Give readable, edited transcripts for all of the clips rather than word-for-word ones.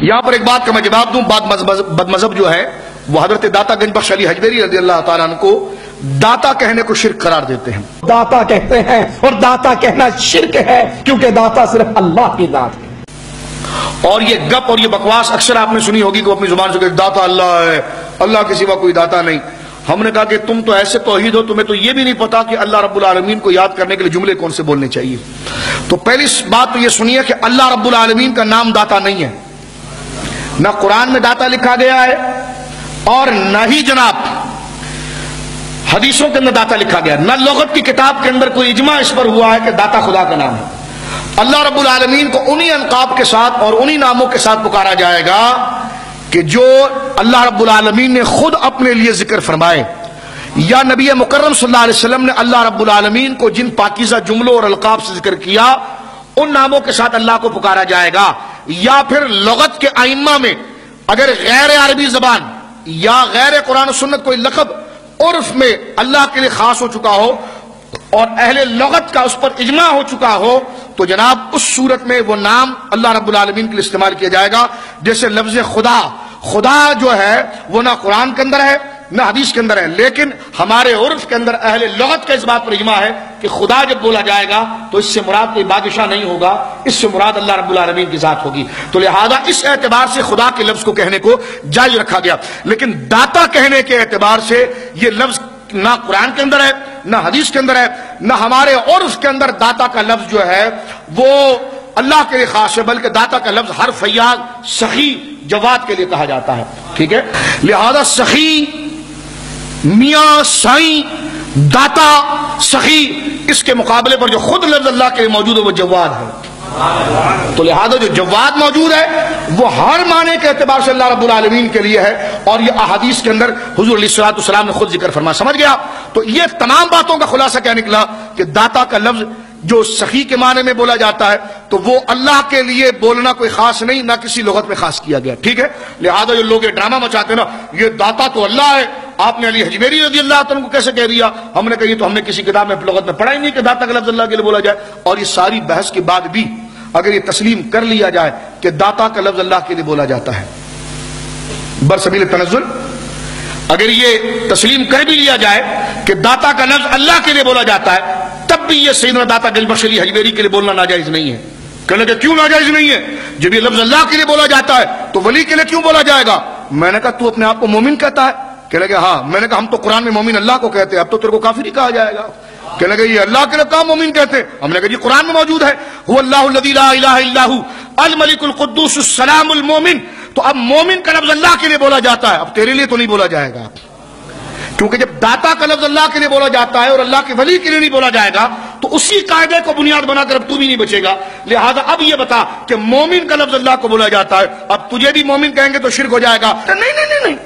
یہاں پر ایک بات کا میں جواب دوں. بد مذہب جو ہے وہ حضرت داتا گنج بخش علی حجویری رضی اللہ تعالیٰ عنہ کو داتا کہنے کو شرک قرار دیتے ہیں. داتا کہتے ہیں اور داتا کہنا شرک ہے، کیونکہ داتا صرف اللہ کی ذات ہے. اور یہ گپ اور یہ بکواس اکثر آپ نے سنی ہوگی کہ وہ اپنی زبان سے کہ داتا اللہ ہے، اللہ کے سوا کوئی داتا نہیں. ہم نے کہا کہ تم تو ایسے توحید ہو، تمہیں تو یہ بھی نہیں پتا کہ اللہ رب العالمین کو یاد کرنے کے لیے جملے کون سے بولنے چاہیے. تو پہلی بات تو یہ سنیے کہ اللہ رب العالمین کا نام داتا نہیں ہے، نہ قرآن میں داتا لکھا گیا ہے اور نہ ہی جناب حدیثوں کے اندر داتا لکھا گیا، نہ لغت کی کتاب کے اندر کوئی اجماع اس پر ہوا ہے کہ داتا خدا کا نام ہے. اللہ رب العالمین کو انہی القاب کے ساتھ اور انہی ناموں کے ساتھ پکارا جائے گا کہ جو اللہ رب العالمین نے خود اپنے لیے ذکر فرمائے، یا نبی مکرم صلی اللہ علیہ وسلم نے اللہ رب العالمین کو جن پاکیزہ جملوں اور القاب سے ذکر کیا ان ناموں کے ساتھ اللہ کو پکارا جائے گا. یا پھر لغت کے ائمہ میں اگر غیر عربی زبان یا غیر قرآن و سنت کوئی لقب عرف میں اللہ کے لیے خاص ہو چکا ہو اور اہل لغت کا اس پر اجماع ہو چکا ہو تو جناب اس صورت میں وہ نام اللہ رب العالمین کے لیے استعمال کیا جائے گا. جیسے لفظ خدا، خدا جو ہے وہ نہ قرآن کے اندر ہے نہ حدیث کے اندر ہے، لیکن ہمارے عرف کے اندر اہل لغت کا اس بات پر اجماع ہے کہ خدا جب بولا جائے گا تو اس سے مراد کوئی بادشاہ نہیں ہوگا، اس سے مراد اللہ رب العالمین کی ذات ہوگی. تو لہذا اس اعتبار سے خدا کے لفظ کو کہنے کو جائز رکھا گیا. لیکن داتا کہنے کے اعتبار سے یہ لفظ نہ قرآن کے اندر ہے نہ حدیث کے اندر ہے نہ ہمارے عرف کے اندر داتا کا لفظ جو ہے وہ اللہ کے لیے خاص ہے، بلکہ داتا کا لفظ ہر فیاض، سخی، جواد کے لیے کہا جاتا ہے. ٹھیک ہے، لہذا سخی، میاں، سائیں، داتا، سخی، اس کے مقابلے پر جو خود لفظ اللہ کے لیے موجود ہے وہ جواد ہے. تو لہذا جو جواد موجود ہے وہ ہر معنی کے اعتبار سے اللہ رب العالمین کے لیے ہے، اور یہ احادیث کے اندر حضور علیہ الصلوۃ والسلام نے خود ذکر فرمایا. سمجھ گیا؟ تو یہ تمام باتوں کا خلاصہ کیا نکلا کہ داتا کا لفظ جو سخی کے معنی میں بولا جاتا ہے تو وہ اللہ کے لیے بولنا کوئی خاص نہیں، نہ کسی لغت میں خاص کیا گیا. ٹھیک ہے، لہذا جو لوگ یہ ڈرامہ مچاتے ہیں نا یہ داتا تو اللہ ہے، آپ نے علی حجویری رضی اللہ عنہ کو کیسے کہہ دیا؟ ہم نے کہا یہ تو ہم نے کسی کتاب میں لغت میں پڑھا ہی نہیں کہ داتا کا لفظ اللہ کے لیے بولا جائے. اور یہ ساری بحث کے بعد بھی اگر یہ تسلیم کر لیا جائے کہ داتا کا لفظ اللہ کے لیے بولا جاتا ہے برسبیل تنزل، اگر یہ تسلیم کر بھی لیا جائے کہ داتا کا لفظ اللہ کے لیے بولا جاتا ہے، تب بھی یہ سیدنا داتا گنج بخش علی حجویری کے لیے بولنا ناجائز نہیں ہے. کہنے کہ کیوں ناجائز نہیں ہے؟ جب یہ لفظ اللہ کے لیے بولا جاتا ہے تو ولی کے لیے کیوں بولا جائے گا؟ میں نے کہا تو اپنے آپ کو مومن کہتا ہے؟ کہنے کہ ہاں. میں نے کہا ہم تو قرآن میں مومن اللہ کو کہتے ہیں، اب تو تیرے کو کافر ہی کہا جائے گا. کہنے کہ یہ اللہ کے لیے کہاں مومن کہتے ہیں؟ ہم نے کہا جی قرآن میں موجود ہے، هو اللہ الذی لا الہ الا هو الملک القدوس السلام المومن. تو اب مومن کا لفظ اللہ کے لیے بولا جاتا ہے، اب تیرے لیے تو نہیں بولا جائے گا، کیونکہ جب داتا کا لفظ اللہ کے لیے بولا جاتا ہے اور اللہ کے ولی کے لیے نہیں بولا جائے گا تو اسی قاعدے کو بنیاد بنا کر اب تو بھی نہیں بچے گا. لہذا اب یہ بتا کہ مومن کا لفظ اللہ کو بولا جاتا ہے، اب تجھے بھی مومن کہیں گے تو شرک ہو جائے گا. نہیں نہیں نہیں نہیں،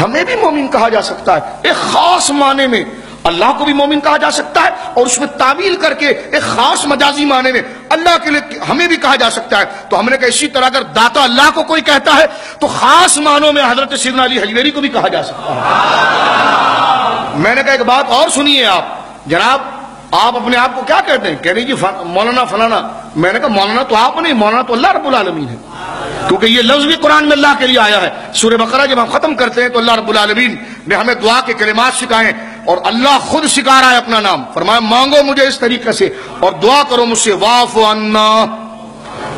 ہمیں بھی مومن کہا جا سکتا ہے، ایک خاص معنی میں اللہ کو بھی مومن کہا جا سکتا ہے، اور اس میں تعبیر کر کے ایک خاص مجازی معنی میں اللہ کے لیے ہمیں بھی کہا جا سکتا ہے. تو ہم نے کہا اسی طرح اگر داتا اللہ کو کوئی کہتا ہے تو خاص معنوں میں حضرت سیدنا علی حجویری کو بھی کہا جا سکتا ہے. میں نے کہا ایک بات اور سنیے آپ جناب، آپ اپنے آپ کو کیا کہتے ہیں؟ کہہ رہے جی مولانا فلانا. میں نے کہا مولانا تو آپ نہیں، مولانا تو اللہ رب العالمین ہے، کیونکہ یہ لفظ بھی قرآن میں اللہ کے لیے آیا ہے. سورہ بقرہ جب ہم ختم کرتے ہیں تو اللہ رب العالمین نے ہمیں دعا کے کلمات سکھائے اور اللہ خود سکھا رہا ہے اپنا نام. فرمایا مانگو مجھے اس طریقے سے اور دعا کرو مجھ سے، واعف عنا،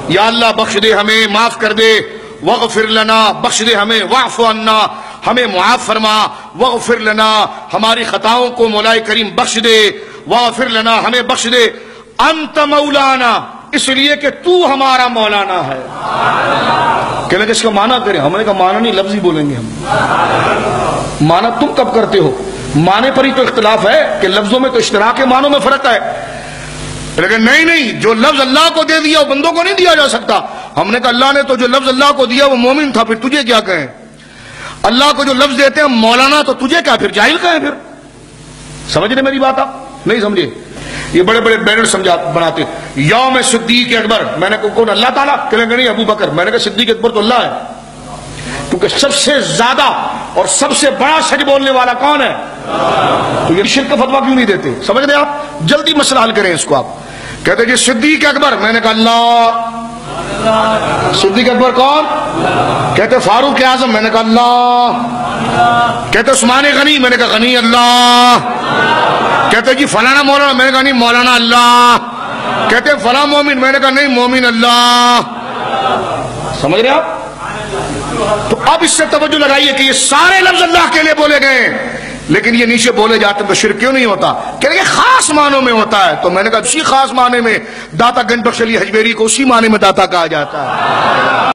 یا اللہ بخش دے ہمیں، معاف کر دے، واغفر لنا، بخش دے ہمیں، واعف عنا، ہمیں معاف فرما، واغفر لنا، ہماری خطاؤں کو مولا کریم بخش دے، واغفر لنا، ہمیں بخش دے، انت مولانا، اس لیے کہ تو ہمارا مولانا ہے. کہنے کہ اس کا معنی کریں. ہم نے کہا معنی نہیں، لفظ ہی بولیں گے ہم. معنی تم کب کرتے ہو؟ معنی پر ہی تو اختلاف ہے کہ لفظوں میں تو اشتراک معنوں میں فرق ہے. لیکن نہیں، جو لفظ اللہ کو دے دیا وہ بندوں کو نہیں دیا جا سکتا. ہم نے کہا اللہ نے تو جو لفظ اللہ کو دیا وہ مومن تھا، پھر تجھے کیا کہیں؟ اللہ کو جو لفظ دیتے ہیں مولانا تو تجھے کیا پھر جاہل کہیں؟ پھر سمجھ رہے میری بات؟ آپ نہیں سمجھے؟ یہ بڑے بڑے بینر بناتے یوم صدیق اکبر. میں نے کہا کون؟ اللہ تعالیٰ. کہنے کہ نہیں ابو بکر. میں نے کہا صدیق اکبر تو اللہ ہے، کیونکہ سب سے زیادہ اور سب سے بڑا سچ بولنے والا کون ہے؟ تو یہ شرک کا فتویٰ کیوں نہیں دیتے؟ سمجھ رہے آپ؟ جلدی مسئلہ حل کریں اس کو. آپ کہتے جی صدیق اکبر. میں نے کہا اللہ. صدیق اکبر کون؟ کہتے فاروق اعظم، میں نے کہا اللہ. کہتے عثمان غنی، میں نے کہا غنی اللہ. کہتے جی فلانا مولانا، میں نے کہا نہیں مولانا اللہ. کہتے فلاں مومن، میں نے کہا نہیں مومن اللہ. سمجھ رہے آپ؟ تو اب اس سے توجہ لگائیے کہ یہ سارے لفظ اللہ کے لیے بولے گئے، لیکن یہ نیچے بولے جاتے ہیں تو شرک کیوں نہیں ہوتا؟ کہ یہ خاص معنوں میں ہوتا ہے. تو میں نے کہا اسی خاص معنی میں داتا گنج بخش علی حجویری کو اسی معنی میں داتا کہا جاتا ہے.